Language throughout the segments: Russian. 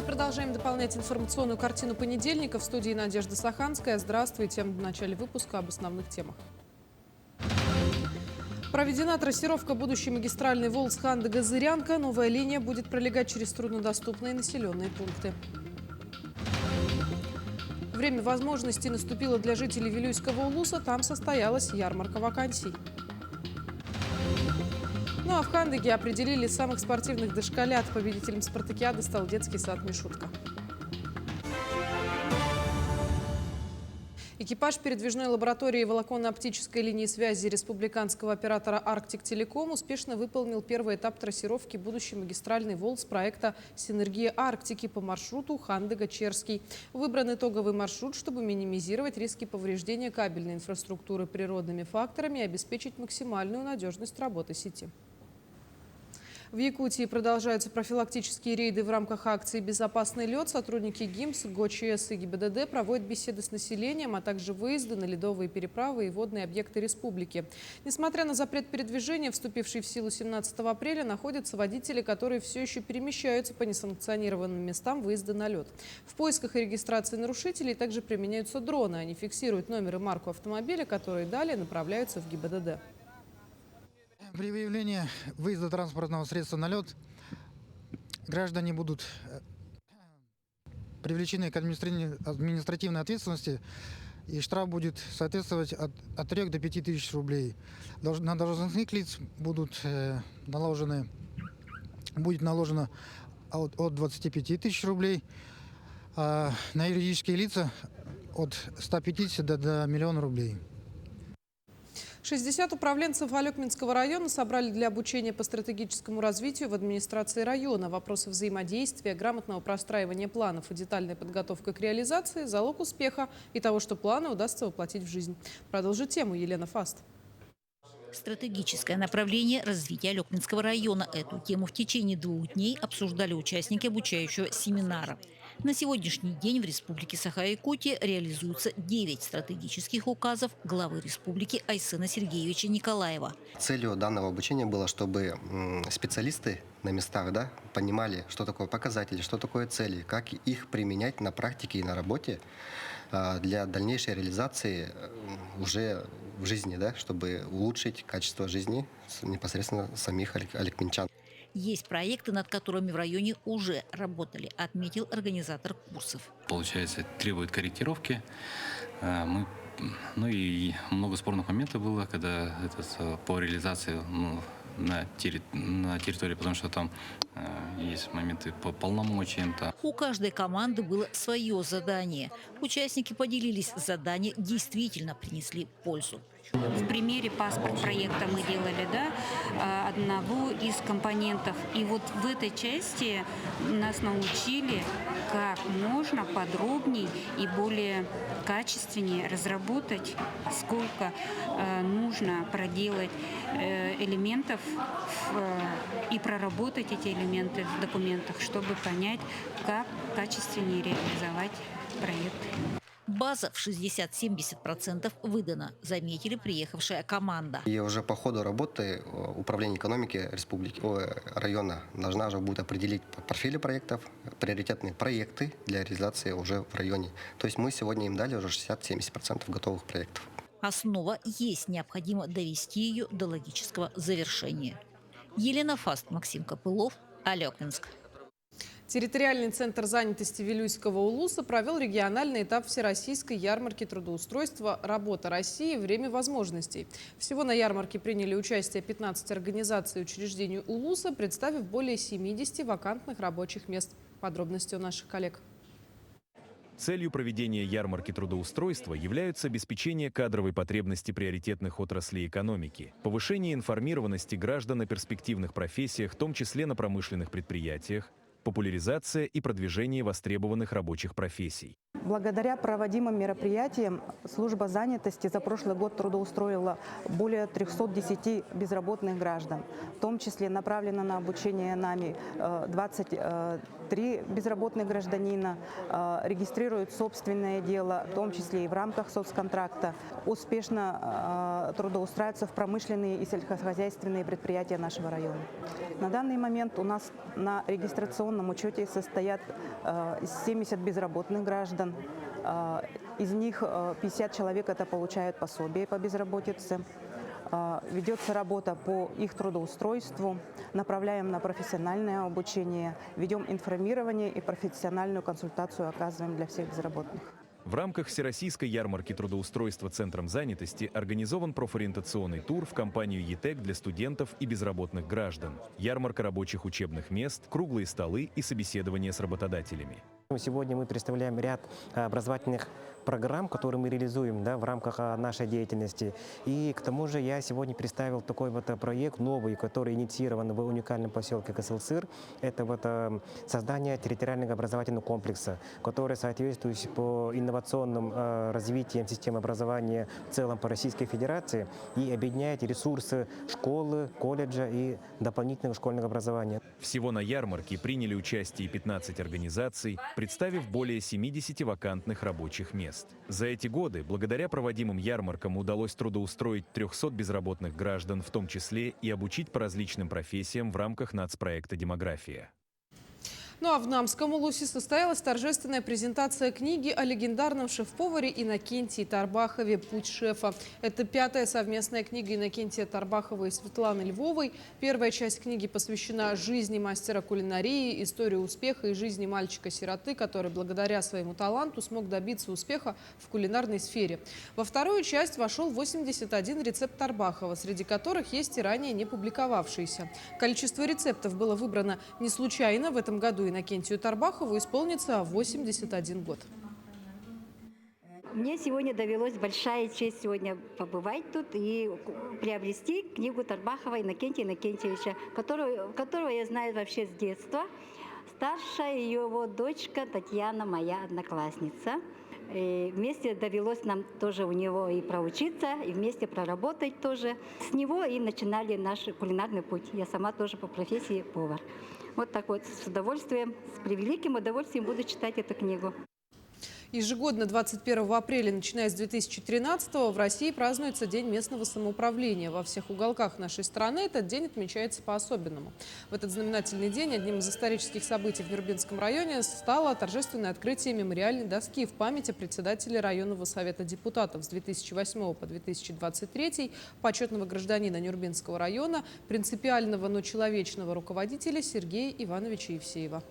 Продолжаем дополнять информационную картину понедельника. В студии Надежда Саханская. Здравствуйте. В начале выпуска об основных темах. Проведена трассировка будущей магистральной Волс-Ханды-Газырянка. Новая линия будет пролегать через труднодоступные населенные пункты. Время возможностей наступило для жителей Вилюйского улуса. Там состоялась ярмарка вакансий. Ну а в Хандыге определили самых спортивных дошколят. Победителем спартакиады стал детский сад «Мишутка». Экипаж передвижной лаборатории волоконно-оптической линии связи республиканского оператора «Арктик Телеком» успешно выполнил первый этап трассировки будущей магистральной ВОЛС проекта «Синергия Арктики» по маршруту Хандыга-Черский. Выбран итоговый маршрут, чтобы минимизировать риски повреждения кабельной инфраструктуры природными факторами и обеспечить максимальную надежность работы сети. В Якутии продолжаются профилактические рейды в рамках акции «Безопасный лед». Сотрудники ГИМС, ГОЧС и ГИБДД проводят беседы с населением, а также выезды на ледовые переправы и водные объекты республики. Несмотря на запрет передвижения, вступивший в силу 17 апреля, находятся водители, которые все еще перемещаются по несанкционированным местам выезда на лед. В поисках и регистрации нарушителей также применяются дроны. Они фиксируют номер и марку автомобиля, которые далее направляются в ГИБДД. При выявлении выезда транспортного средства на лед граждане будут привлечены к административной ответственности, и штраф будет соответствовать от 3 до 5 тысяч рублей. На должностных лиц будет наложено от 25 тысяч рублей, а на юридические лица от 150 до 1 миллиона рублей. 60 управленцев Алекминского района собрали для обучения по стратегическому развитию в администрации района. Вопросы взаимодействия, грамотного простраивания планов и детальная подготовка к реализации – залог успеха и того, что планы удастся воплотить в жизнь. Продолжит тему Елена Фаст. Стратегическое направление развития Алекминского района. Эту тему в течение 2 дней обсуждали участники обучающего семинара. На сегодняшний день в Республике Саха-Якутия реализуются 9 стратегических указов главы республики Айсена Сергеевича Николаева. Целью данного обучения было, чтобы специалисты на местах понимали, что такое показатели, что такое цели, как их применять на практике и на работе для дальнейшей реализации уже в жизни, чтобы улучшить качество жизни непосредственно самих алекминчан. Есть проекты, над которыми в районе уже работали, отметил организатор курсов. Получается, требует корректировки. И много спорных моментов было, когда по реализации на территории, потому что там есть моменты по полномочиям. У каждой команды было свое задание. Участники поделились, задания действительно принесли пользу. В примере паспорт проекта мы делали, одного из компонентов. И вот в этой части нас научили, как можно подробнее и более качественнее разработать, сколько нужно проделать элементов и проработать эти элементы в документах, чтобы понять, как качественнее реализовать проект. База в 60-70% выдана, заметили приехавшая команда. И уже по ходу работы Управление экономики района должна уже будет определить портфели проектов, приоритетные проекты для реализации уже в районе. То есть мы сегодня им дали уже 60-70% готовых проектов. Основа есть, необходимо довести ее до логического завершения. Елена Фаст, Максим Копылов, Алекминск. Территориальный центр занятости Вилюйского улуса провел региональный этап всероссийской ярмарки трудоустройства «Работа России. Время возможностей». Всего на ярмарке приняли участие 15 организаций и учреждений улуса, представив более 70 вакантных рабочих мест. Подробности у наших коллег. Целью проведения ярмарки трудоустройства являются обеспечение кадровой потребности приоритетных отраслей экономики, повышение информированности граждан о перспективных профессиях, в том числе на промышленных предприятиях, популяризация и продвижение востребованных рабочих профессий. Благодаря проводимым мероприятиям служба занятости за прошлый год трудоустроила более 310 безработных граждан. В том числе направлено на обучение нами 23 безработных гражданина, регистрируют собственное дело, в том числе и в рамках соцконтракта. Успешно трудоустраиваются в промышленные и сельскохозяйственные предприятия нашего района. На данный момент у нас на регистрационном удаленном учете состоят 70 безработных граждан. Из них 50 человек это получают пособие по безработице. Ведется работа по их трудоустройству, направляем на профессиональное обучение, ведем информирование и профессиональную консультацию оказываем для всех безработных. В рамках Всероссийской ярмарки трудоустройства Центром занятости организован профориентационный тур в компанию ЕТЭК для студентов и безработных граждан. Ярмарка рабочих учебных мест, круглые столы и собеседования с работодателями. Сегодня мы представляем ряд образовательных программ, которые мы реализуем в рамках нашей деятельности. И к тому же я сегодня представил такой проект новый, который инициирован в уникальном поселке Касылсыр. Это создание территориального образовательного комплекса, который соответствует по инновационным развитиям системы образования в целом по Российской Федерации и объединяет ресурсы школы, колледжа и дополнительного школьного образования. Всего на ярмарке приняли участие 15 организаций, представив более 70 вакантных рабочих мест. За эти годы, благодаря проводимым ярмаркам, удалось трудоустроить 300 безработных граждан, в том числе и обучить по различным профессиям в рамках нацпроекта «Демография». Ну а в Намском Улусе состоялась торжественная презентация книги о легендарном шеф-поваре Иннокентии Тарбахове «Путь шефа». Это 5-я совместная книга Иннокентия Тарбахова и Светланы Львовой. Первая часть книги посвящена жизни мастера кулинарии, истории успеха и жизни мальчика-сироты, который благодаря своему таланту смог добиться успеха в кулинарной сфере. Во вторую часть вошел 81 рецепт Тарбахова, среди которых есть и ранее не публиковавшиеся. Количество рецептов было выбрано не случайно. В этом году Иннокентию Тарбахову исполнится 81 год. Мне сегодня довелось большая честь сегодня побывать тут и приобрести книгу Тарбахова Иннокентия Иннокентьевича, которого я знаю вообще с детства. Старшая его дочка Татьяна, моя одноклассница. И вместе довелось нам тоже у него и проучиться, и вместе проработать тоже. С него и начинали наш кулинарный путь. Я сама тоже по профессии повар. Вот так вот, с удовольствием, с превеликим удовольствием буду читать эту книгу. Ежегодно 21 апреля, начиная с 2013-го, в России празднуется День местного самоуправления. Во всех уголках нашей страны этот день отмечается по-особенному. В этот знаменательный день одним из исторических событий в Нюрнбергском районе стало торжественное открытие мемориальной доски в память о председателе районного совета депутатов с 2008 по 2023, почетного гражданина Нюрнбергского района, принципиального, но человечного руководителя Сергея Ивановича Евсеева.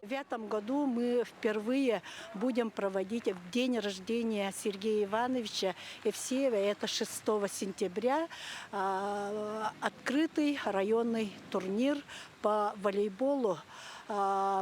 В этом году мы впервые будем проводить день рождения Сергея Ивановича Евсеева. Это 6 сентября. Открытый районный турнир по волейболу.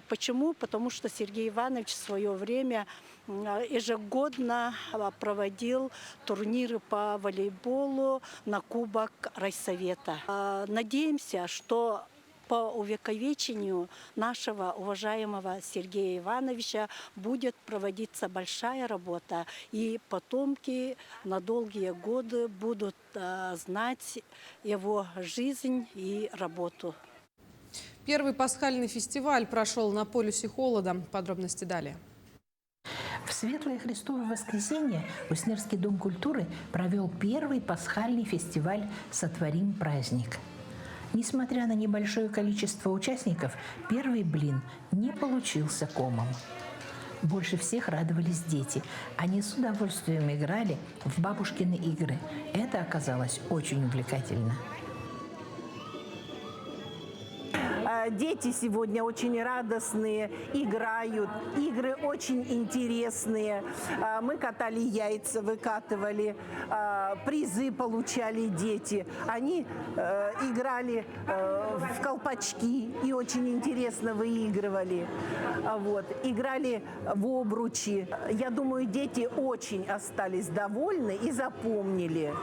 Почему? Потому что Сергей Иванович в свое время ежегодно проводил турниры по волейболу на Кубок Райсовета. Надеемся, что по увековечению нашего уважаемого Сергея Ивановича будет проводиться большая работа, и потомки на долгие годы будут знать его жизнь и работу. Первый пасхальный фестиваль прошел на полюсе холода. Подробности далее. В Светлое Христово воскресенье Уснерский дом культуры провел первый пасхальный фестиваль «Сотворим праздник». Несмотря на небольшое количество участников, первый блин не получился комом. Больше всех радовались дети. Они с удовольствием играли в бабушкины игры. Это оказалось очень увлекательно. Дети сегодня очень радостные, играют, игры очень интересные. Мы катали яйца, выкатывали, призы получали дети. Они играли в колпачки и очень интересно выигрывали. Вот. Играли в обручи. Я думаю, дети очень остались довольны и запомнили.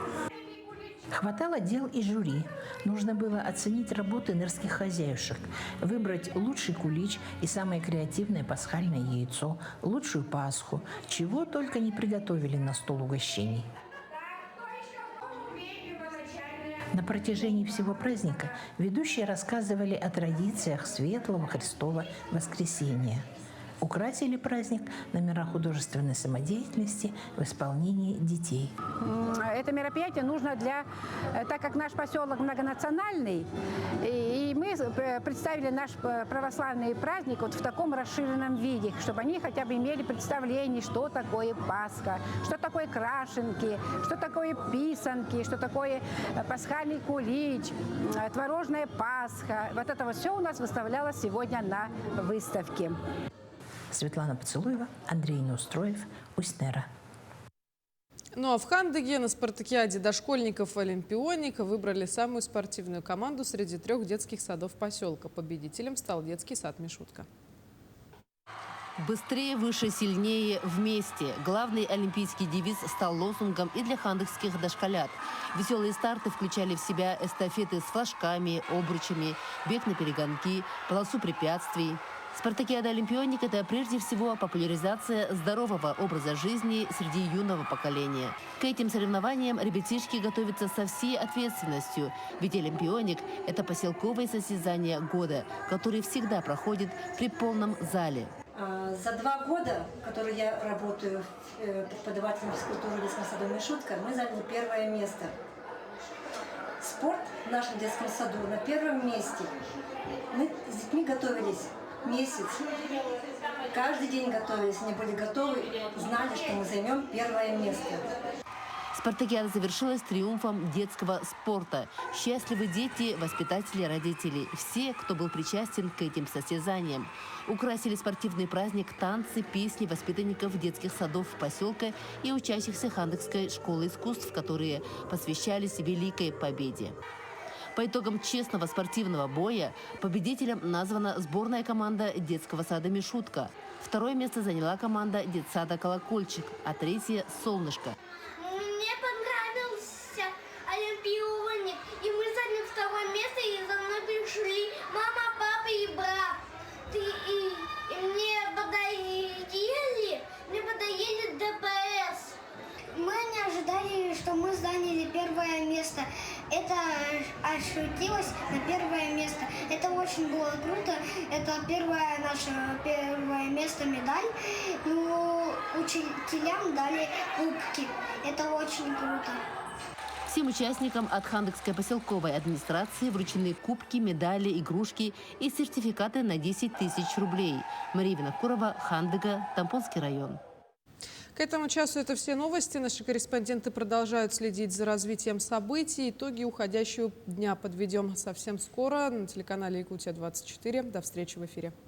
Хватало дел и жюри. Нужно было оценить работы нырских хозяюшек, выбрать лучший кулич и самое креативное пасхальное яйцо, лучшую пасху, чего только не приготовили на стол угощений. На протяжении всего праздника ведущие рассказывали о традициях Светлого Христова воскресения. украсили праздник номера художественной самодеятельности в исполнении детей. Это мероприятие нужно так как наш поселок многонациональный, и мы представили наш православный праздник вот в таком расширенном виде, чтобы они хотя бы имели представление, что такое Пасха, что такое крашенки, что такое писанки, что такое пасхальный кулич, творожная Пасха. Вот это вот все у нас выставлялось сегодня на выставке. Светлана Поцелуева, Андрей Неустроев, Усть-Нера. Ну а в Хандыге на спартакиаде дошкольников-олимпионика выбрали самую спортивную команду среди 3 детских садов поселка. Победителем стал детский сад «Мишутка». Быстрее, выше, сильнее, вместе. Главный олимпийский девиз стал лозунгом и для хандыгских дошколят. Веселые старты включали в себя эстафеты с флажками, обручами, бег на перегонки, полосу препятствий. Спартакиада «Олимпионик» – это прежде всего популяризация здорового образа жизни среди юного поколения. К этим соревнованиям ребятишки готовятся со всей ответственностью, ведь «Олимпионик» – это поселковое состязание года, которое всегда проходит при полном зале. За 2 года, которые я работаю преподавателем физкультуры в детском саду «Мишутка», мы заняли 1 место. Спорт в нашем детском саду на 1 месте. Мы с детьми готовились месяц. Каждый день готовились, они были готовы, знали, что мы займем 1 место. Спартакиада завершилась триумфом детского спорта. Счастливы дети, воспитатели, родители. Все, кто был причастен к этим состязаниям. Украсили спортивный праздник танцы, песни воспитанников детских садов поселка и учащихся Хандыгской школы искусств, которые посвящались Великой Победе. По итогам честного спортивного боя победителем названа сборная команда детского сада «Мишутка». 2 место заняла команда детсада «Колокольчик», а 3 – «Солнышко». Мне понравился олимпионик, и мы заняли 2 место, и за мной пришли мама, папа и брат. И мне подоели ДПС. Мы не ожидали, что мы заняли 1 место. Это ощутилось на 1 место. Это очень было круто. Это наше 1 место, медаль. Ну, учителям дали кубки. Это очень круто. Всем участникам от Хандыгской поселковой администрации вручены кубки, медали, игрушки и сертификаты на 10 000 рублей. Мария Винокурова, Хандыга, Тампонский район. К этому часу это все новости. Наши корреспонденты продолжают следить за развитием событий. Итоги уходящего дня подведем совсем скоро на телеканале Якутия-24. До встречи в эфире.